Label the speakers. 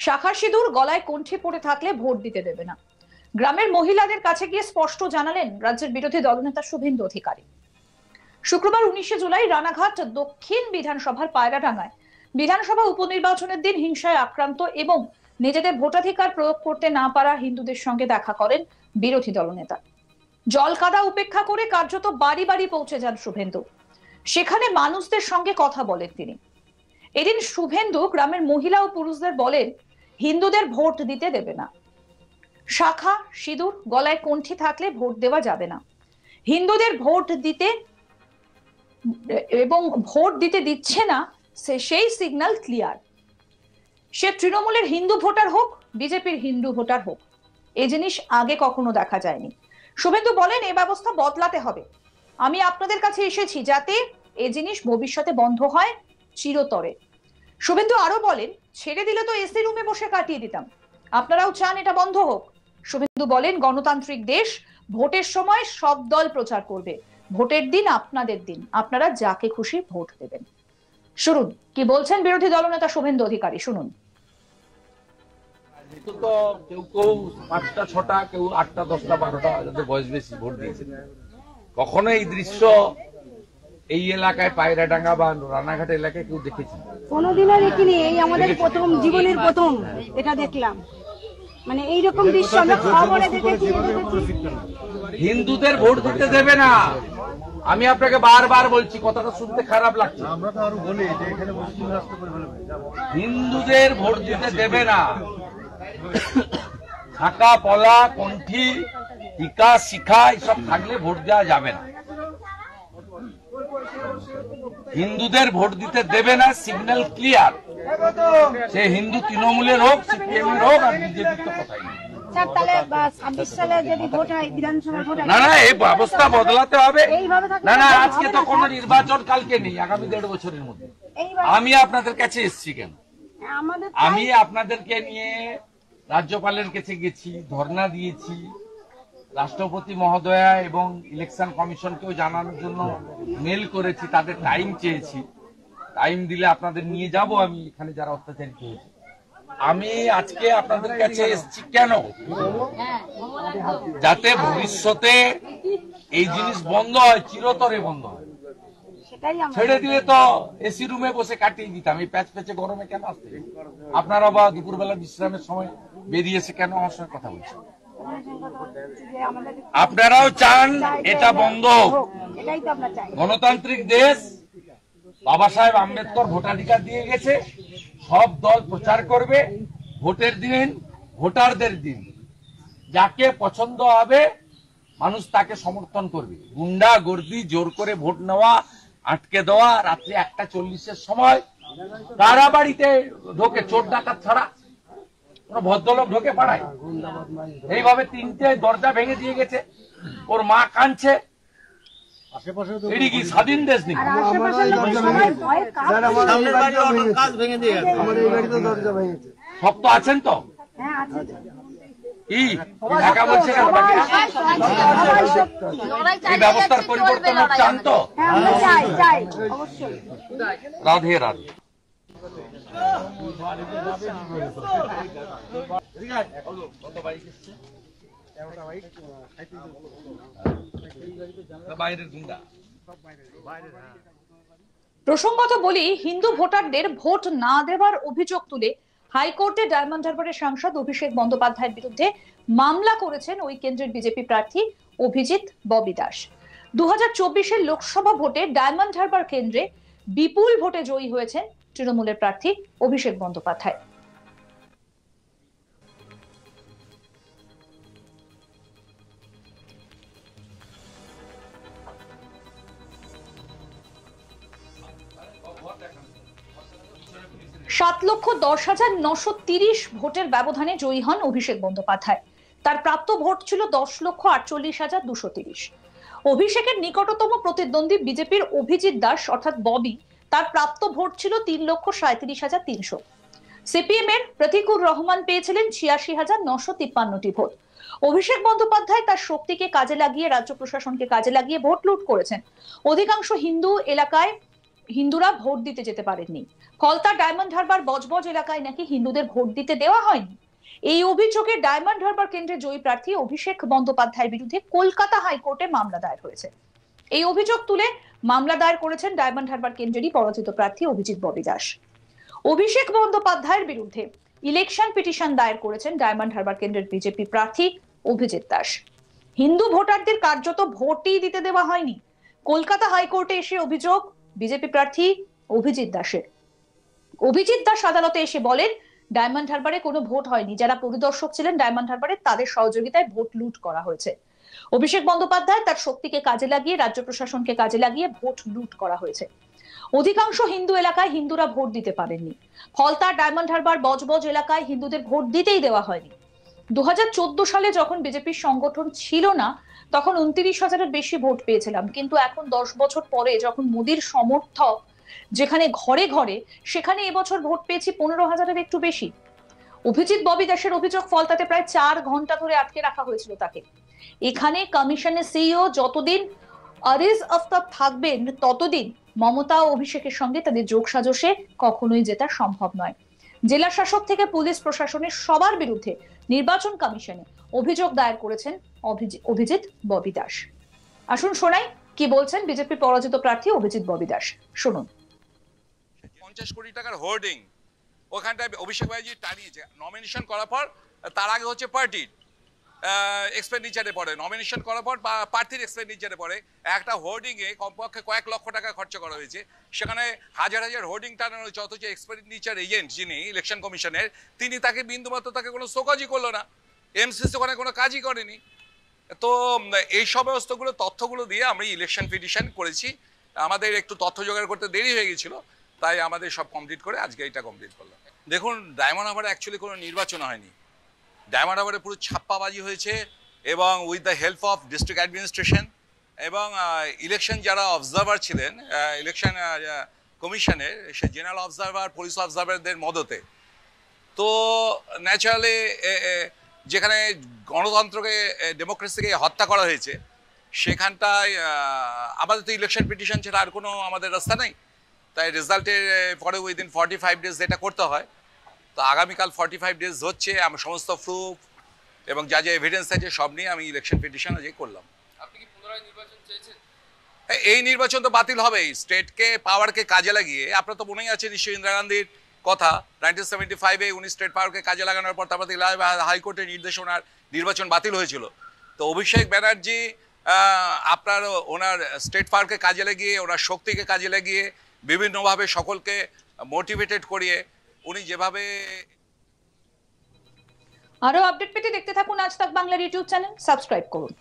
Speaker 1: শাখার সিঁদুর গলায় কণ্ঠে পড়ে থাকলে ভোট দিতে দেবে না। গ্রামের মহিলাদের কাছে গিয়ে স্পষ্ট জানালেন রাজ্যের বিরোধী দলনেতা শুভেন্দু অধিকারী। শুক্রবার 19 জুলাই রানাঘাট দক্ষিণ বিধানসভার পায়রাডাঙ্গায় বিধানসভা উপনির্বাচনের দিন হিংসায় আক্রান্ত এবং নিজেদের ভোটাধিকার প্রয়োগ করতে না পারা হিন্দুদের সঙ্গে দেখা করেন বিরোধী দলনেতা। জলকাদা উপেক্ষা করে কার্যত বাড়ি বাড়ি পৌঁছে যান শুভেন্দু। সেখানে মানুষদের সঙ্গে কথা বলেন তিনি। এদিন শুভেন্দু গ্রামের মহিলা ও পুরুষদের বলেন হিন্দুদের ভোট দিতে দেবে না। শাখা সিঁদুর গলায় কণ্ঠি থাকলে ভোট দেওয়া যাবে না। হিন্দুদের ভোট দিতে এবং ভোট দিতে দিচ্ছে না সেই সিগন্যাল ক্লিয়ার। সে তৃণমূলের হিন্দু ভোটার হোক, বিজেপির হিন্দু ভোটার হোক, এই জিনিস আগে কখনো দেখা যায়নি। শুভেন্দু বলেন এই ব্যবস্থা বদলাতে হবে। আমি আপনাদের কাছে এসেছি যাতে এই জিনিস ভবিষ্যতে বন্ধ হয় চিরতরে। শুভেন্দু আরো বলেন ছেড়ে দিলে তো এসি রুমে বসে কাটিয়ে দিতাম, আপনারাও চান এটা বন্ধ হোক। শুভেন্দু বলেন গণতান্ত্রিক দেশ, ভোটের সময় সব দল প্রচার করবে, ভোটের দিন আপনাদের দিন, আপনারা যাকে খুশি ভোট দেবেন। শুনুন কি বলছেন বিরোধী দলনেতা শুভেন্দু অধিকারী, শুনুন।
Speaker 2: তো কেউ কেউ 5টা 6টা, কেউ 8টা 10টা 12টা, যাদের বয়স বেশি ভোট দিয়েছে। কখনো এই দৃশ্য এই এলাকায় পায়রাডাঙ্গা বা রানাঘাট এলাকায় কেউ দেখেছি?
Speaker 3: কোনোদিনও দেখিনি। এই আমাদের প্রথম, জীবনের প্রথম এটা দেখলাম। মানে এইরকম দৃশ্য আমরা খবরে দেখেছি।
Speaker 2: হিন্দুদের ভোট দিতে দেবে না। আমি আপনাকে বারবার বলছি, কথাটা শুনতে খারাপ লাগছে। হিন্দুদের ভোট দিতে দেবে না। শাখা পলা কণ্ঠি টিকা শিখা এসব থাকলে ভোট দেওয়া যাবে না। হিন্দুদের ভোট দিতে দেবে না, সিগন্যাল ক্লিয়ার। সে হিন্দু তৃণমূলের হোক, সিপিএম এর হোক, আর বিজেপির তো কথাই নেই। না না, এই ব্যবস্থা বদলাতে হবে। না না, আজকে তো কোনো নির্বাচন কালকে নেই, আগামী 1.5 বছরের মধ্যে। আমি আপনাদের কাছে এসেছি কেন? আমি আপনাদেরকে নিয়ে রাজ্যপালের কাছে গেছি, ধর্ণা দিয়েছি, রাষ্ট্রপতি মহোদয়া এবং ইলেকশন কমিশনকেও জানানোর জন্য মেল করেছি, তাদের টাইম চেয়েছি। টাইম দিলে আপনাদের নিয়ে যাব আমি এখানে যারা অত্যাচারিত হয়েছে। আমি আজকে আপনাদের কাছে এসেছি কেন? যাতে ভবিষ্যতে এই জিনিস বন্ধ হয়, চিরতরে বন্ধ হয়। ছেড়ে দিলে তো এসি রুমে বসে কাটিয়ে দিতাম। এই প্যাচ প্যাচে গরমে কেন আসতে? আপনারা বা দুপুরবেলা বিশ্রামের সময় বেরিয়েছে কেন আমার সঙ্গে কথা বলছেন? আপনারাও চান এটা বন্ধ হোক। গণতান্ত্রিক দেশ, বাবা সাহেব আম্বেদকর ভোটাধিকার দিয়ে গেছে। সব দল প্রচার করবে, ভোটের দিন ভোটারদের দিন, যাকে পছন্দ হবে মানুষ তাকে সমর্থন করবে। গুন্ডা গর্দি জোর করে ভোট নেওয়া, আটকে দেওয়া, রাত্রি 1:40-এর সময় কারা বাড়িতে ঢোকে চোর ডাকাত ছাড়া? কোন ভদ্রলোক ঢোকে পাড়ায়? এইভাবে 3টে দরজা ভেঙে দিয়ে গেছে, ওর মা কাঁদছে। এটি কি স্বাধীন দেশ নাকি? সব তো আছেন তো? একা বলছে কেন? এই ব্যবস্থার পরিবর্তন চান তো? রাধে রাধে।
Speaker 1: প্রসঙ্গত বলি, হিন্দু ভোটারদের ভোট না দেওয়ার অভিযোগ তুলে হাইকোর্টে ডায়মন্ড হারবারের সাংসদ অভিষেক বন্দ্যোপাধ্যায়ের বিরুদ্ধে মামলা করেছেন ওই কেন্দ্রের বিজেপি প্রার্থী অভিজিৎ ববি দাস। 2024-এর লোকসভা ভোটে ডায়মন্ড হারবার কেন্দ্রে বিপুল ভোটে জয়ী হয়েছেন তৃণমূলের প্রার্থী অভিষেক বন্দ্যোপাধ্যায়। সাত 7,10,930 ভোটের ব্যবধানে জয়ী হন অভিষেক বন্দ্যোপাধ্যায়। তার প্রাপ্ত ভোট ছিল 10,48,230। অভিষেকের নিকটতম প্রতিদ্বন্দ্বী বিজেপির অভিজিৎ দাস অর্থাৎ ববি, তার প্রাপ্ত ভোট ছিল 3,37,300। সিপিএম এর প্রতীকুর রহমান পেয়েছিলেন 86,953টি ভোট। অভিষেক বন্দ্যোপাধ্যায় তার শক্তিকে কাজে লাগিয়ে, রাজ্য প্রশাসনকে কাজে লাগিয়ে ভোট লুট করেছেন। অধিকাংশ হিন্দু এলাকায় হিন্দুরা ভোট দিতে যেতে পারেননি। কলতার ডায়মন্ড হারবার বজবজ এলাকায় নাকি হিন্দুদের ভোট দিতে দেওয়া হয়নি। এই অভিযোগে ডায়মন্ড হারবার কেন্দ্রের জয়ী প্রার্থী অভিষেক বন্দ্যোপাধ্যায়ের বিরুদ্ধে কলকাতা হাইকোর্টে মামলা দায়ের হয়েছে। এই অভিযোগ তুলে মামলা দায়ের করেছেন ডায়মন্ড হারবার কেন্দ্রেরই পরাজিত প্রার্থী অভিজিৎ ববি দাস। অভিষেক বন্দ্যোপাধ্যায়ের বিরুদ্ধে ইলেকশন পিটিশন দায়ের করেছেন ডায়মন্ড হারবার কেন্দ্রের বিজেপি প্রার্থী অভিজিৎ দাস। হিন্দু ভোটারদের কার্যত ভোটই দিতে দেওয়া হয়নি। কলকাতা হাইকোর্টে এসে অভিযোগ বিজেপি প্রার্থী অভিজিৎ দাসের। অভিজিৎ দাস আদালতে এসে বলেন, ডায়মন্ড হারবারে কোনো ভোট হয়নি। যারা পরিদর্শক ছিলেন ডায়মন্ড হারবারে তাদের সহযোগিতায় ভোট লুট করা হয়েছে। অভিষেক বন্দ্যোপাধ্যায় তার শক্তিকে কাজে লাগিয়ে, রাজ্য প্রশাসনকে কাজে লাগিয়ে ভোট লুট করা হয়েছে। অধিকাংশ হিন্দু এলাকায় হিন্দুরা ভোট দিতে পারেননি। ফলতা, ডায়মন্ড হারবার, বজবজ এলাকায় হিন্দুদের ভোট দিতেই দেওয়া হয়নি। 2014 সালে যখন বিজেপির সংগঠন ছিল না তখন 29,000-এর বেশি ভোট পেয়েছিলাম, কিন্তু এখন 10 বছর পরে যখন মোদির সমর্থক যেখানে ঘরে ঘরে, সেখানে এবছর ভোট পেয়েছি 15,000-এর একটু বেশি। অভিজিৎ ববি দাসের অভিযোগ, ফলতাতে প্রায় 4 ঘন্টা ধরে আটকে রাখা হয়েছিল তাকে। এখানে কমিশনের সিইও যতদিন আরিজ আফতাব থাকবেন ততদিন মমতা ও অভিষেকের সঙ্গে তাদের যোগসাজশে কখনোই জেতা সম্ভব নয়। জেলা শাসক থেকে পুলিশ প্রশাসনের সবার বিরুদ্ধে নির্বাচন কমিশনে অভিযোগ দায়ের করেছেন অভিজিৎ ববি দাস। আসুন শোনাই কি বলছেন বিজেপি পরাজিত প্রার্থী অভিজিৎ ববি দাস। শুনুন।
Speaker 4: 50 কোটি টাকার হোর্ডিং ওখানটায় অভিষেক ব্যানার্জি টানিয়েছে। নমিনেশন করার পর তার আগে হচ্ছে পার্টির এক্সপেন্ডিচারে পড়ে, নমিনেশন করার পর প্রার্থীর এক্সপেন্ডিচারে পড়ে। একটা হোর্ডিং এ কমপক্ষে কয়েক লক্ষ টাকা খরচা করা হয়েছে, সেখানে হাজার হাজার হোর্ডিং টানানো হয়েছে, অথচ এক্সপেন্ডিচার এজেন্ট যিনি ইলেকশন কমিশনের, তিনি তাকে বিন্দুমাত্র তাকে কোনো শোকজই করলো না, এমসিসি ওখানে কোনো কাজই করেনি। তো এই সমস্তগুলো তথ্যগুলো দিয়ে আমরা ইলেকশন পিটিশন করেছি। আমাদের একটু তথ্য জোগাড় করতে দেরি হয়ে গেছিল, তাই আমাদের সব কমপ্লিট করে আজকে এটা কমপ্লিট করলাম। দেখুন, ডায়মন্ড হারবারে অ্যাকচুয়ালি কোনো নির্বাচন হয়নি। ডায়মন্ড হারবারে পুরো ছাপ্পাবাজি হয়েছে, এবং with the help of district administration এবং ইলেকশন যারা অবজারভার ছিলেন ইলেকশন কমিশনের, সে জেনারেল অবজারভার, পুলিশ অবজারভারদের মদতে। তো ন্যাচারালি যেখানে গণতন্ত্রকে, ডেমোক্রেসিকে হত্যা করা হয়েছে, সেখানটায় আমাদের তো ইলেকশন পিটিশন ছাড়া আর কোনো আমাদের রাস্তা নেই। তাই রেজাল্টের পরে উইদিন 45 ডেজ যেটা করতে হয়, তো আগামীকাল 45 ডেজ হচ্ছে। আমি সমস্ত প্রুফ এবং যা যা এভিডেন্স আছে সব নিয়ে আমি ইলেকশন পিটিশন আজকে করলাম। আপনি কি পুনরায় নির্বাচন চেয়েছেন? এই নির্বাচন তো বাতিল হবেই। স্টেটকে পাওয়ারকে কাজে লাগিয়ে, আপনার তো মনেই আছে নিশ্চয়ই ইন্দিরা গান্ধীর কথা, 1975-এ উনি স্টেট পাওয়ারকে কাজে লাগানোর পর তারপর হাইকোর্টের নির্দেশনার নির্বাচন বাতিল হয়েছিল। তো অভিষেক ব্যানার্জি আপনার ওনার স্টেট পাওয়ারকে কাজে লাগিয়ে, ওনার শক্তিকে কাজে লাগিয়ে, বিভিন্নভাবে সকলকে মোটিভেটেড করিয়ে উনি যেভাবে।
Speaker 1: আরো আপডেট পেতে দেখতে থাকুন আজ তাক বাংলার ইউটিউব চ্যানেল, সাবস্ক্রাইব করুন।